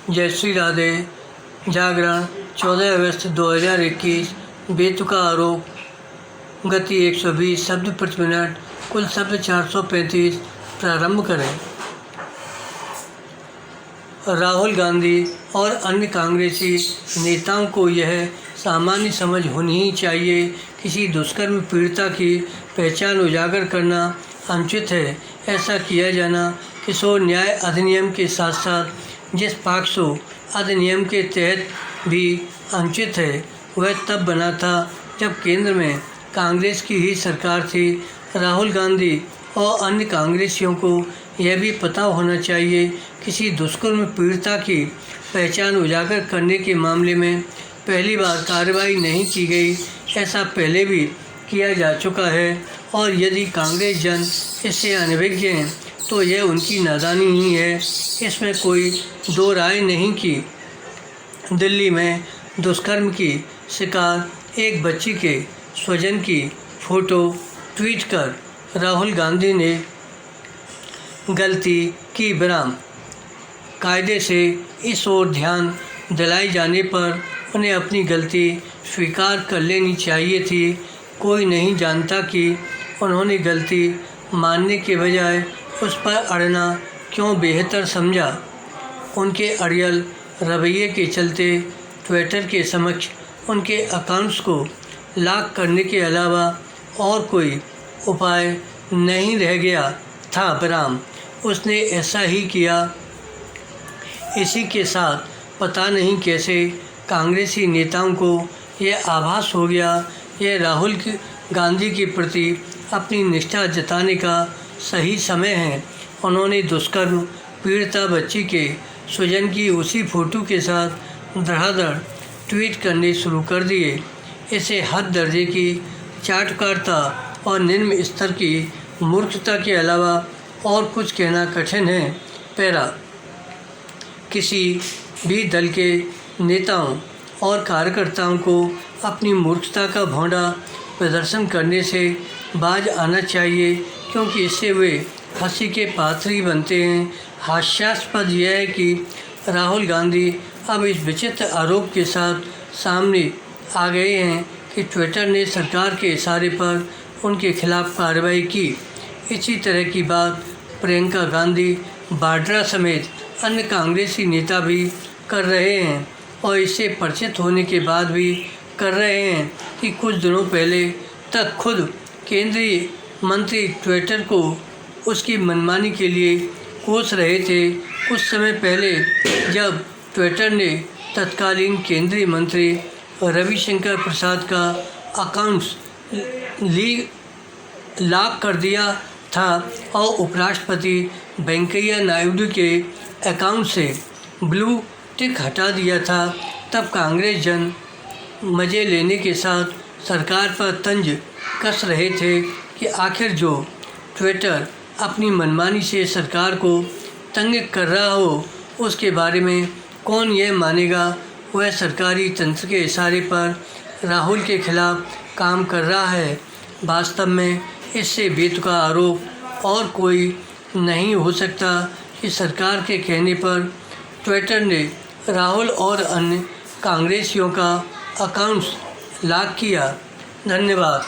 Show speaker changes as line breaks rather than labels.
जय श्री राधे। जागरण 14 अगस्त 2021। बेतुका आरोप, गति 120 शब्द प्रति मिनट, कुल शब्द 435। प्रारंभ करें। राहुल गांधी और अन्य कांग्रेसी नेताओं को यह सामान्य समझ होनी ही चाहिए, किसी दुष्कर्म पीड़िता की पहचान उजागर करना अनुचित है। ऐसा किया जाना किशोर न्याय अधिनियम के साथ साथ जिस पॉक्सो अधिनियम के तहत भी अनुचित है, वह तब बना था जब केंद्र में कांग्रेस की ही सरकार थी। राहुल गांधी और अन्य कांग्रेसियों को यह भी पता होना चाहिए, किसी दुष्कर्म पीड़िता की पहचान उजागर करने के मामले में पहली बार कार्रवाई नहीं की गई। ऐसा पहले भी किया जा चुका है और यदि कांग्रेस जन इससे अनभिज्ञ हैं तो यह उनकी नादानी ही है, इसमें कोई दो राय नहीं की। दिल्ली में दुष्कर्म की शिकार एक बच्ची के स्वजन की फ़ोटो ट्वीट कर राहुल गांधी ने गलती की बराम। कायदे से इस ओर ध्यान दिलाए जाने पर उन्हें अपनी गलती स्वीकार कर लेनी चाहिए थी। कोई नहीं जानता कि उन्होंने गलती मानने के बजाय उस पर अड़ना क्यों बेहतर समझा। उनके अड़ियल रवैये के चलते ट्विटर के समक्ष उनके अकाउंट्स को लॉक करने के अलावा और कोई उपाय नहीं रह गया था बराम। उसने ऐसा ही किया। इसी के साथ पता नहीं कैसे कांग्रेसी नेताओं को यह आभास हो गया, यह राहुल गांधी के प्रति अपनी निष्ठा जताने का सही समय है। उन्होंने दुष्कर्म पीड़िता बच्ची के स्वजन की उसी फोटो के साथ धड़ाधड़ ट्वीट करने शुरू कर दिए। इसे हद दर्जे की चाटुकारिता और निम्न स्तर की मूर्खता के अलावा और कुछ कहना कठिन है। पैरा, किसी भी दल के नेताओं और कार्यकर्ताओं को अपनी मूर्खता का भौंडा प्रदर्शन करने से बाज आना चाहिए, क्योंकि इससे वे हंसी के पात्र ही बनते हैं। हास्यास्पद यह है कि राहुल गांधी अब इस विचित्र आरोप के साथ सामने आ गए हैं कि ट्विटर ने सरकार के इशारे पर उनके खिलाफ कार्रवाई की। इसी तरह की बात प्रियंका गांधी वाड्रा समेत अन्य कांग्रेसी नेता भी कर रहे हैं और इससे परिचित होने के बाद भी कर रहे हैं कि कुछ दिनों पहले तक खुद केंद्रीय मंत्री ट्विटर को उसकी मनमानी के लिए कोस रहे थे। कुछ समय पहले जब ट्विटर ने तत्कालीन केंद्रीय मंत्री रविशंकर प्रसाद का अकाउंट्स लॉक कर दिया था और उपराष्ट्रपति वेंकैया नायडू के अकाउंट से ब्लू टिक हटा दिया था, तब कांग्रेस जन मज़े लेने के साथ सरकार पर तंज कस रहे थे कि आखिर जो ट्विटर अपनी मनमानी से सरकार को तंग कर रहा हो, उसके बारे में कौन यह मानेगा। वह सरकारी तंत्र के इशारे पर राहुल के खिलाफ काम कर रहा है। वास्तव में इससे बेतुका आरोप और कोई नहीं हो सकता कि सरकार के कहने पर ट्विटर ने राहुल और अन्य कांग्रेसियों का अकाउंट्स लॉक किया। धन्यवाद।